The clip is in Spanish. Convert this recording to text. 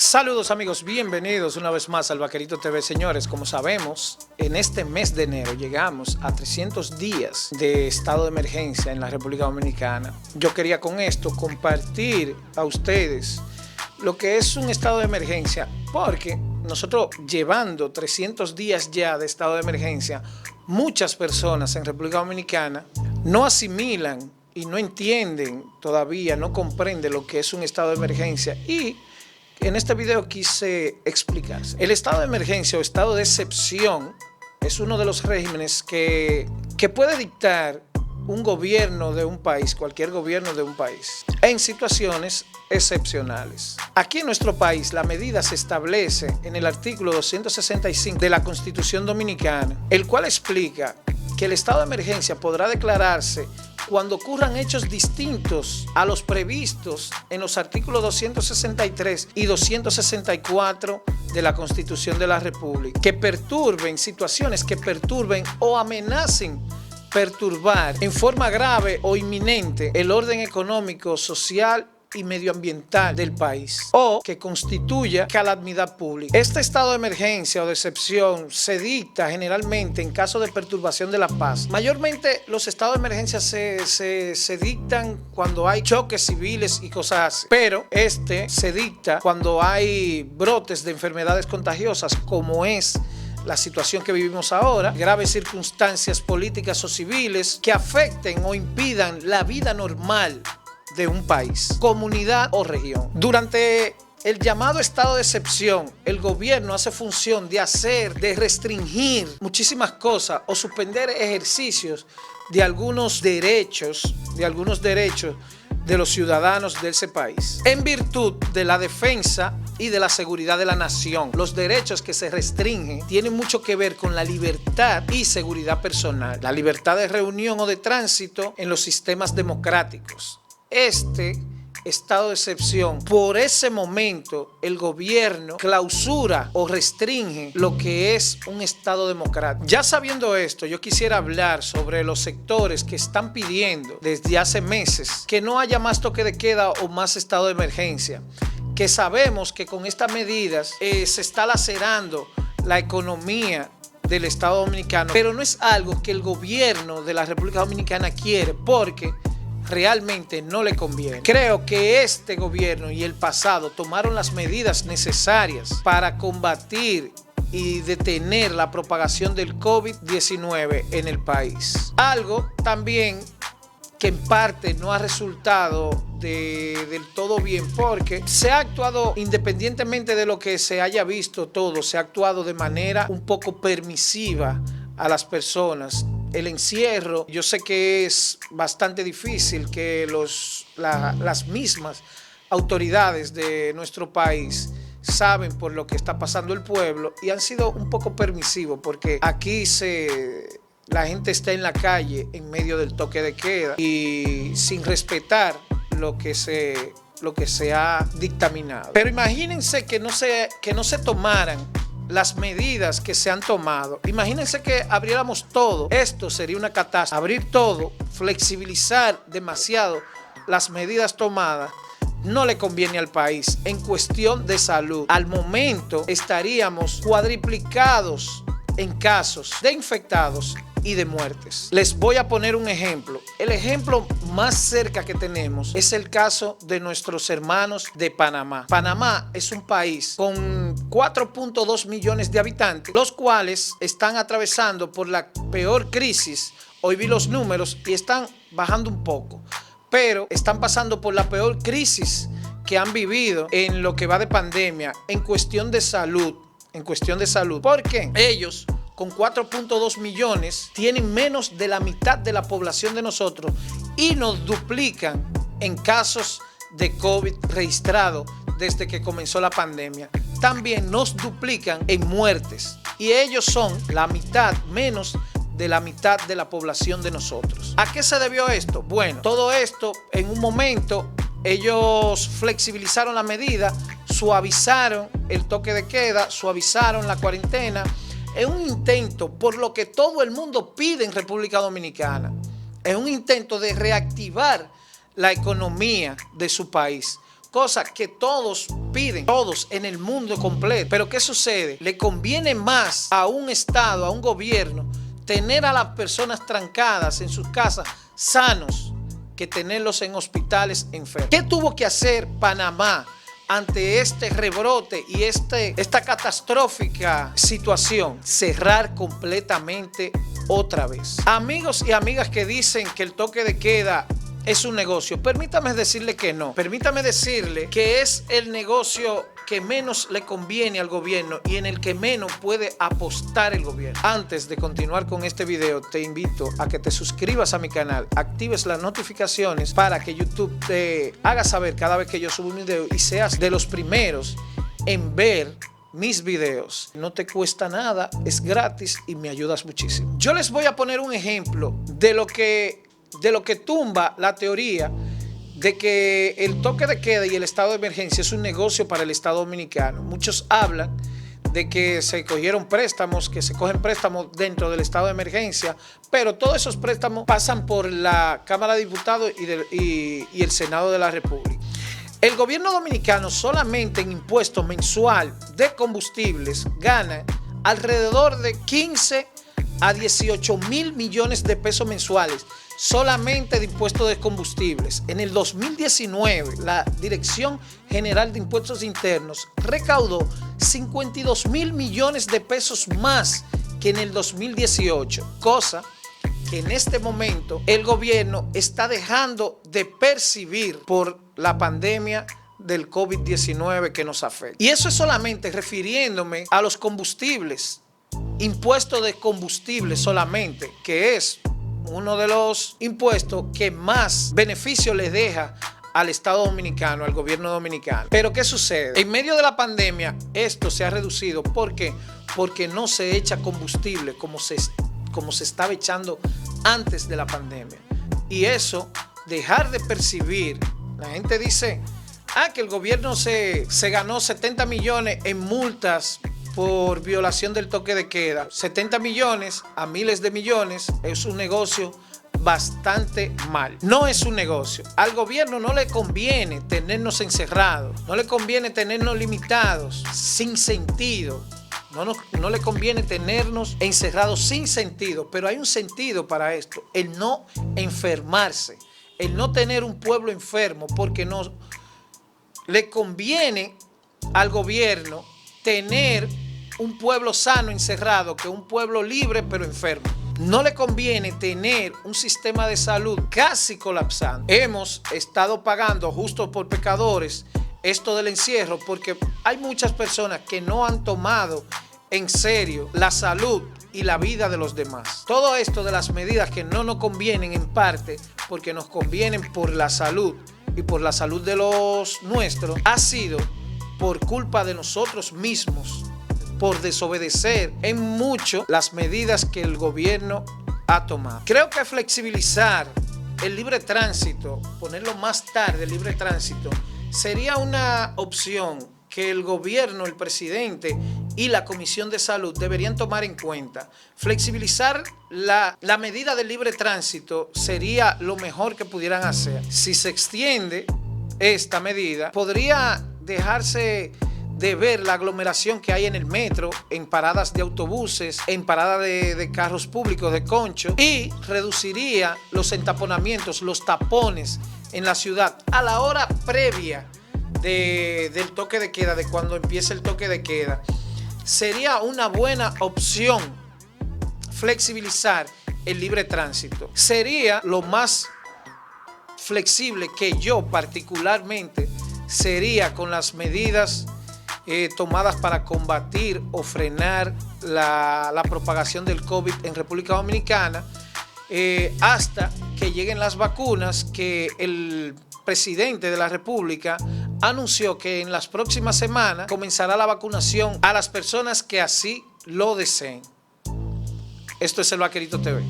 Saludos amigos, bienvenidos una vez más al Vaquerito TV. Señores, como sabemos, en este mes de enero llegamos a 300 días de estado de emergencia en la República Dominicana. Yo quería con esto compartir a ustedes lo que es un estado de emergencia, porque nosotros llevando 300 días ya de estado de emergencia, muchas personas en República Dominicana no asimilan y no entienden todavía, no comprenden lo que es un estado de emergencia, y en este video quise explicarse. El estado de emergencia o estado de excepción es uno de los regímenes que puede dictar un gobierno de un país, cualquier gobierno de un país, en situaciones excepcionales. Aquí en nuestro país la medida se establece en el artículo 265 de la Constitución Dominicana, el cual explica que el estado de emergencia podrá declararse cuando ocurran hechos distintos a los previstos en los artículos 263 y 264 de la Constitución de la República, que perturben, situaciones que perturben o amenacen perturbar en forma grave o inminente el orden económico, social y medioambiental del país, o que constituya calamidad pública. Este estado de emergencia o de excepción se dicta generalmente en caso de perturbación de la paz. Mayormente los estados de emergencia se dictan cuando hay choques civiles y cosas así, pero se dicta cuando hay brotes de enfermedades contagiosas, como es la situación que vivimos ahora, graves circunstancias políticas o civiles que afecten o impidan la vida normal de un país, comunidad o región. Durante el llamado estado de excepción, el gobierno hace función de restringir muchísimas cosas o suspender ejercicios de algunos derechos de los ciudadanos de ese país, en virtud de la defensa y de la seguridad de la nación. Los derechos que se restringen tienen mucho que ver con la libertad y seguridad personal, la libertad de reunión o de tránsito en los sistemas democráticos. Este estado de excepción, por ese momento, el gobierno clausura o restringe lo que es un estado democrático. Ya sabiendo esto, yo quisiera hablar sobre los sectores que están pidiendo desde hace meses que no haya más toque de queda o más estado de emergencia, que sabemos que con estas medidas se está lacerando la economía del Estado Dominicano, pero no es algo que el gobierno de la República Dominicana quiere, porque realmente no le conviene. Creo que este gobierno y el pasado tomaron las medidas necesarias para combatir y detener la propagación del COVID-19 en el país. Algo también que en parte no ha resultado del todo bien, porque se ha actuado, independientemente de lo que se haya visto todo, se ha actuado de manera un poco permisiva a las personas. El encierro, yo sé que es bastante difícil que las mismas autoridades de nuestro país saben por lo que está pasando el pueblo y han sido un poco permisivos, porque aquí la gente está en la calle en medio del toque de queda y sin respetar lo que se ha dictaminado. Pero imagínense que no se tomaran las medidas que se han tomado. Imagínense que abriéramos todo. Esto sería una catástrofe. Abrir todo, flexibilizar demasiado las medidas tomadas, no le conviene al país en cuestión de salud. Al momento estaríamos cuadriplicados en casos de infectados y de muertes. Les voy a poner un ejemplo. El ejemplo más cerca que tenemos es el caso de nuestros hermanos de Panamá. Panamá es un país con 4.2 millones de habitantes, los cuales están atravesando por la peor crisis. Hoy vi los números y están bajando un poco, pero están pasando por la peor crisis que han vivido en lo que va de pandemia en cuestión de salud. ¿Por qué? Ellos, con 4.2 millones, tienen menos de la mitad de la población de nosotros y nos duplican en casos de COVID registrados desde que comenzó la pandemia. También nos duplican en muertes y ellos son la mitad, menos de la mitad de la población de nosotros. ¿A qué se debió esto? Bueno, todo esto en un momento ellos flexibilizaron la medida, suavizaron el toque de queda, suavizaron la cuarentena, en un intento, por lo que todo el mundo pide en República Dominicana, en un intento de reactivar la economía de su país, cosas que todos piden, todos en el mundo completo. Pero ¿qué sucede? Le conviene más a un Estado, a un gobierno, tener a las personas trancadas en sus casas, sanos, que tenerlos en hospitales enfermos. ¿Qué tuvo que hacer Panamá ante este rebrote y esta catastrófica situación? Cerrar completamente otra vez. Amigos y amigas que dicen que el toque de queda es un negocio, permítame decirle que no. Permítame decirle que es el negocio que menos le conviene al gobierno y en el que menos puede apostar el gobierno. Antes de continuar con este video, te invito a que te suscribas a mi canal, actives las notificaciones para que YouTube te haga saber cada vez que yo subo un video y seas de los primeros en ver mis videos. No te cuesta nada, es gratis y me ayudas muchísimo. Yo les voy a poner un ejemplo de lo que tumba la teoría de que el toque de queda y el estado de emergencia es un negocio para el Estado Dominicano. Muchos hablan de que se cogieron préstamos, que se cogen préstamos dentro del estado de emergencia, pero todos esos préstamos pasan por la Cámara de Diputados y el Senado de la República. El gobierno dominicano solamente en impuesto mensual de combustibles gana alrededor de 15 a 18 mil millones de pesos mensuales solamente de impuestos de combustibles. En el 2019, la Dirección General de Impuestos Internos recaudó 52 mil millones de pesos más que en el 2018, cosa que en este momento el gobierno está dejando de percibir por la pandemia del COVID-19 que nos afecta. Y eso es solamente refiriéndome a los combustibles, impuesto de combustible solamente, que es uno de los impuestos que más beneficio le deja al Estado Dominicano, al gobierno dominicano. Pero ¿qué sucede? En medio de la pandemia esto se ha reducido. ¿Por qué? Porque no se echa combustible como se estaba echando antes de la pandemia. Y eso, dejar de percibir, la gente dice, que el gobierno se ganó 70 millones en multas por violación del toque de queda. 70 millones a miles de millones es un negocio bastante mal. No es un negocio. Al gobierno no le conviene tenernos encerrados, no le conviene tenernos limitados, sin sentido. No le conviene tenernos encerrados sin sentido, pero hay un sentido para esto, el no enfermarse, el no tener un pueblo enfermo, porque no le conviene al gobierno tener un pueblo sano encerrado que un pueblo libre pero enfermo. No le conviene tener un sistema de salud casi colapsando. Hemos estado pagando justo por pecadores esto del encierro porque hay muchas personas que no han tomado en serio la salud y la vida de los demás. Todo esto de las medidas que no nos convienen en parte porque nos convienen por la salud y por la salud de los nuestros, ha sido por culpa de nosotros mismos, por desobedecer en mucho las medidas que el gobierno ha tomado. Creo que flexibilizar el libre tránsito, ponerlo más tarde el libre tránsito, sería una opción que el gobierno, el presidente y la Comisión de Salud deberían tomar en cuenta. Flexibilizar la medida del libre tránsito sería lo mejor que pudieran hacer. Si se extiende esta medida, podría dejarse de ver la aglomeración que hay en el metro, en paradas de autobuses, en paradas de carros públicos, de concho, y reduciría los entaponamientos, los tapones en la ciudad a la hora previa del toque de queda, de cuando empiece el toque de queda. Sería una buena opción flexibilizar el libre tránsito. Sería lo más flexible que yo particularmente sería con las medidas tomadas para combatir o frenar la propagación del COVID en República Dominicana hasta que lleguen las vacunas, que el presidente de la República anunció que en las próximas semanas comenzará la vacunación a las personas que así lo deseen. Esto es El Vaquerito TV.